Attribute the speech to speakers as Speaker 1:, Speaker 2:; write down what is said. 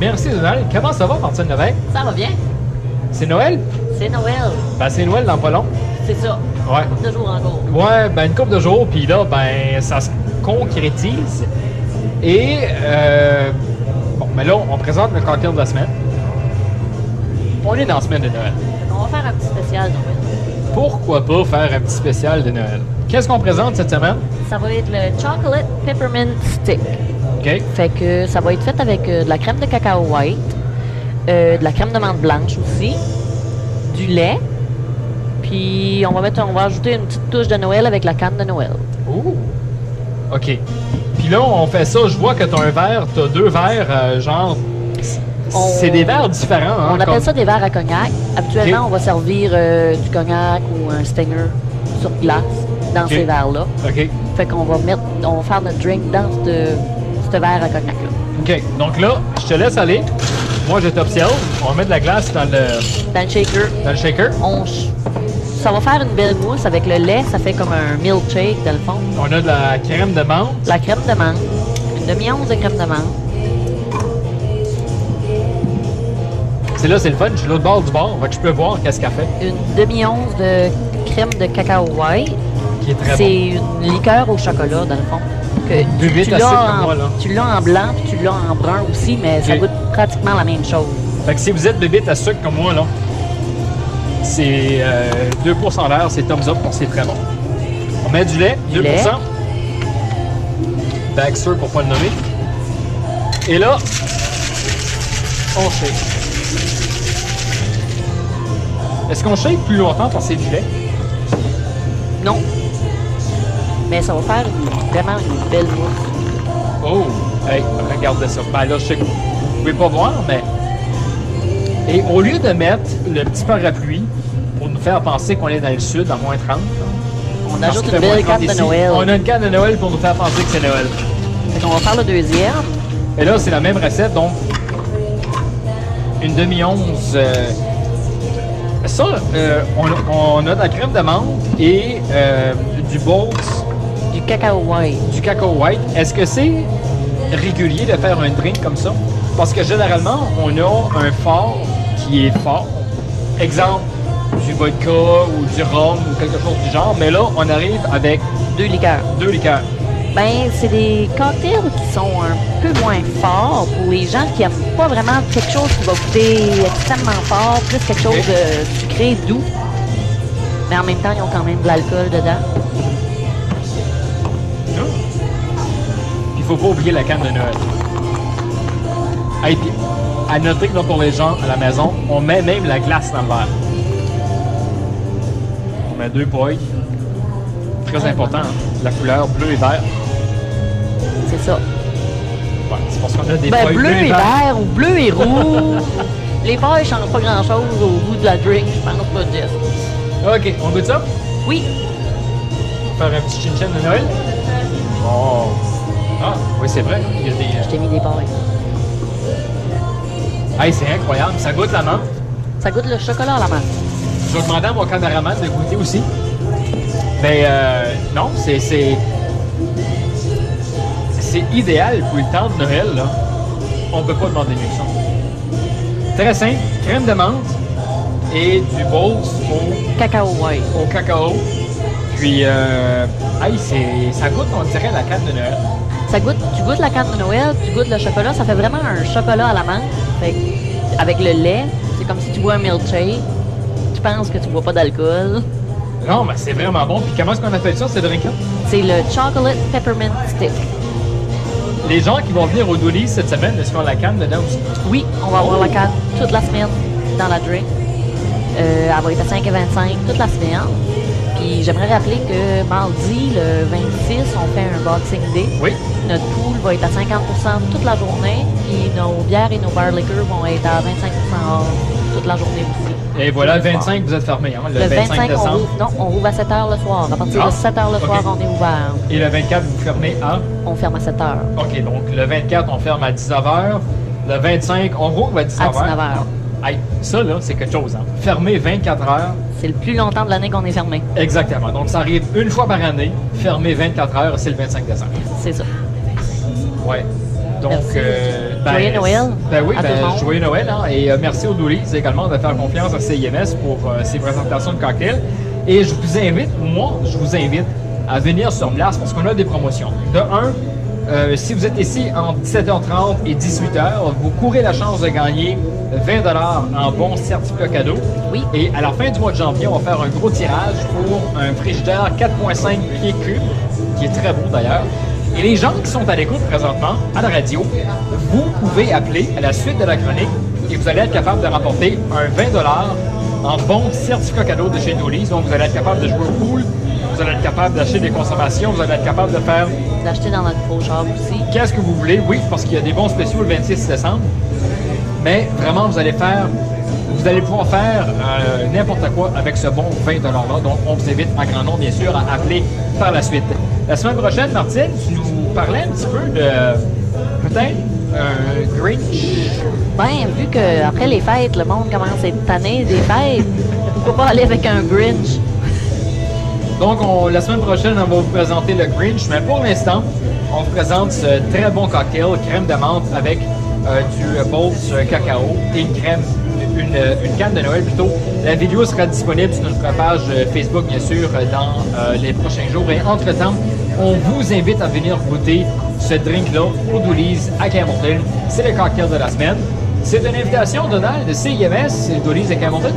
Speaker 1: Merci Donald. Comment ça va, Martine Levesque?
Speaker 2: Ça va bien?
Speaker 1: C'est Noël?
Speaker 2: C'est Noël.
Speaker 1: Ben, c'est Noël dans pas long.
Speaker 2: C'est ça.
Speaker 1: Ouais.
Speaker 2: Deux jours encore.
Speaker 1: Ouais, ben une couple de jours, puis là, ben ça se concrétise. Et, bon, mais là, on présente le cocktail de la semaine. On est dans la semaine de Noël.
Speaker 2: On va faire un petit spécial Noël.
Speaker 1: Pourquoi pas faire un petit spécial de Noël? Qu'est-ce qu'on présente cette semaine?
Speaker 2: Ça va être le Chocolate Peppermint Stick.
Speaker 1: OK.
Speaker 2: Fait que ça va être fait avec de la crème de cacao white, de la crème de menthe blanche aussi, du lait, puis on va ajouter une petite touche de Noël avec la canne de Noël.
Speaker 1: Ouh! OK. Puis là, on fait ça, je vois que tu as un verre, tu as deux verres, genre... C'est des verres différents, hein?
Speaker 2: On appelle ça des verres à cognac. Habituellement, on va servir du cognac ou un Stinger sur glace dans ces verres-là.
Speaker 1: OK.
Speaker 2: Fait qu'on va faire notre drink dans ce verre à cognac-là.
Speaker 1: OK. Donc là, je te laisse aller. Moi, je t'observe. On va mettre de la glace dans
Speaker 2: Dans le shaker.
Speaker 1: le shaker.
Speaker 2: Ça va faire une belle mousse avec le lait. Ça fait comme un milkshake, dans le fond.
Speaker 1: On a de la crème de menthe.
Speaker 2: La crème de menthe. Une demi-once de crème de menthe.
Speaker 1: C'est là, c'est le fun. Je suis l'autre bord du bord. Fait que je peux voir qu'est-ce qu'elle fait.
Speaker 2: Une demi-once de crème de cacao white.
Speaker 1: Qui est très bon.
Speaker 2: C'est une liqueur au chocolat, dans le fond. Que
Speaker 1: Buvette à sucre comme moi, là.
Speaker 2: Tu l'as en blanc puis tu l'as en brun aussi, mais ça
Speaker 1: Ok.
Speaker 2: goûte pratiquement la même chose.
Speaker 1: Fait que si vous êtes bébite à sucre comme moi, là, c'est 2% l'air, c'est thumbs up, c'est très bon. On met du lait, 2%.
Speaker 2: lait.
Speaker 1: Baxter pour pas le nommer. Et là, on shake. Est-ce qu'on shake plus longtemps parce que c'est du lait?
Speaker 2: Non. Mais ça va faire vraiment une belle mousse.
Speaker 1: Oh! Hey, regardez ça. Ben là, je sais que vous pouvez pas voir, mais... Et au lieu de mettre le petit parapluie pour nous faire penser qu'on est dans le sud, à moins 30,
Speaker 2: On
Speaker 1: parce
Speaker 2: ajoute
Speaker 1: qu'il
Speaker 2: une
Speaker 1: fait moins
Speaker 2: belle
Speaker 1: 30
Speaker 2: canne de
Speaker 1: ici,
Speaker 2: Noël.
Speaker 1: on a une canne de Noël pour nous faire penser que c'est Noël.
Speaker 2: Fait qu'on va faire le deuxième.
Speaker 1: Et là, c'est la même recette, donc une demi-once. Ça, on a de la crème de menthe et du Bolts,
Speaker 2: Du cacao white.
Speaker 1: du cacao white. Est-ce que c'est régulier de faire un drink comme ça? Parce que généralement, on a un fort qui est fort. Exemple, du vodka ou du rhum ou quelque chose du genre. Mais là, on arrive avec
Speaker 2: Deux liqueurs.
Speaker 1: deux liqueurs.
Speaker 2: Ben, c'est des cocktails qui sont un peu moins forts pour les gens qui aiment pas vraiment quelque chose qui va goûter extrêmement fort, plus quelque chose de sucré, doux. Mais en même temps, ils ont quand même de l'alcool dedans.
Speaker 1: Il faut pas oublier la canne de Noël. Et puis, à noter que là, pour les gens à la maison, on met même la glace dans le verre. On met deux poils. Très important, hein? La couleur bleu et vert.
Speaker 2: C'est ça.
Speaker 1: Ouais, c'est parce qu'on a des
Speaker 2: Ben,
Speaker 1: poils
Speaker 2: bleu et vert ou bleu et rouge. Les pailles changent pas grand-chose au goût de la drink, je pense pas, Jess.
Speaker 1: OK, on goûte ça?
Speaker 2: Oui.
Speaker 1: Faire un petit chin-chin de Noël? Oh! Ah, oui, c'est vrai. Il y a des...
Speaker 2: Je t'ai mis des pailles.
Speaker 1: Hey, c'est incroyable. Ça goûte la menthe.
Speaker 2: Ça goûte le chocolat à la menthe.
Speaker 1: Je vais demander à mon caméraman de goûter aussi. Mais non, c'est idéal pour le temps de Noël, là. On peut pas demander mieux que ça. Très simple, crème de menthe et du Bolts
Speaker 2: Cacao white.
Speaker 1: au cacao. Puis, hey, ça goûte, on dirait, la canne de Noël.
Speaker 2: Tu goûtes la canne de Noël, tu goûtes le chocolat, ça fait vraiment un chocolat à la menthe. Fait que, avec le lait, c'est comme si tu bois un milkshake. Tu penses que tu bois pas d'alcool.
Speaker 1: Non, mais c'est vraiment bon. Puis comment est-ce qu'on appelle ça, ce drink-là?
Speaker 2: C'est le Chocolate Peppermint Stick.
Speaker 1: Les gens qui vont venir au Doolies cette semaine, est-ce qu'on a la canne dedans aussi?
Speaker 2: Oui, on va avoir la canne toute la semaine dans la drink. Elle va être à 5,25 toute la semaine. Puis j'aimerais rappeler que mardi, le 26, on fait un Boxing Day.
Speaker 1: Oui.
Speaker 2: Notre pool va être à 50% toute la journée. Puis nos bières et nos bar liquors vont être à 25% off toute la journée aussi.
Speaker 1: Et voilà, le 25, vous êtes fermé, hein? Le 25
Speaker 2: on
Speaker 1: décembre.
Speaker 2: rouvre, non, on rouvre à 7h le soir. À partir de 7h le soir,
Speaker 1: ok.
Speaker 2: on est ouvert.
Speaker 1: Et le 24, vous fermez à?
Speaker 2: On ferme à 7h.
Speaker 1: OK, donc le 24, on ferme à 19h. Le 25, on rouvre à 19h.
Speaker 2: À 19h.
Speaker 1: Hey, ça, là, c'est quelque chose, hein? Fermé 24 heures.
Speaker 2: C'est le plus longtemps de l'année qu'on est fermé.
Speaker 1: Exactement. Donc, ça arrive une fois par année. Fermé 24 heures, c'est le 25 décembre.
Speaker 2: C'est ça.
Speaker 1: Ouais. Donc,
Speaker 2: Merci. Joyeux Noël
Speaker 1: Ben oui,
Speaker 2: à tout le monde.
Speaker 1: joyeux Noël. Hein, et merci aux Doolies également de faire confiance à CIMS pour ces présentations de cocktails. Et je vous invite à venir sur place parce qu'on a des promotions. De un, si vous êtes ici entre 17h30 et 18h, vous courez la chance de gagner 20 $ en bons certificats cadeaux.
Speaker 2: Oui.
Speaker 1: Et à la fin du mois de janvier, on va faire un gros tirage pour un frigidaire 4,5 pieds cubes, qui est très beau d'ailleurs. Et les gens qui sont à l'écoute présentement, à la radio, vous pouvez appeler à la suite de la chronique et vous allez être capable de remporter un 20 $ en bons certificats cadeaux de chez Doolies. Donc, vous allez être capable de jouer au pool, vous allez être capable d'acheter des consommations, vous allez être capable de faire
Speaker 2: D'acheter dans notre beau char aussi.
Speaker 1: qu'est-ce que vous voulez. Oui, parce qu'il y a des bons spéciaux le 26 décembre. Mais vraiment, vous allez pouvoir faire n'importe quoi avec ce bon 20 $-là. Donc, on vous invite en grand nombre, bien sûr, à appeler par la suite. La semaine prochaine, Martine, tu nous parlais un petit peu de peut-être un Grinch.
Speaker 2: Ben, vu qu'après les fêtes, le monde commence à être tanné des fêtes, pourquoi pas aller avec un Grinch?
Speaker 1: Donc, la semaine prochaine, on va vous présenter le Grinch. Mais pour l'instant, on vous présente ce très bon cocktail, crème de menthe avec du Bolt's cacao et une canne de Noël plutôt. La vidéo sera disponible sur notre page Facebook, bien sûr, dans les prochains jours. Et entre-temps, on vous invite à venir goûter ce drink-là au Doolies à Hamilton. C'est le cocktail de la semaine. C'est une invitation, Donald, de CIMS, Doolies à Hamilton.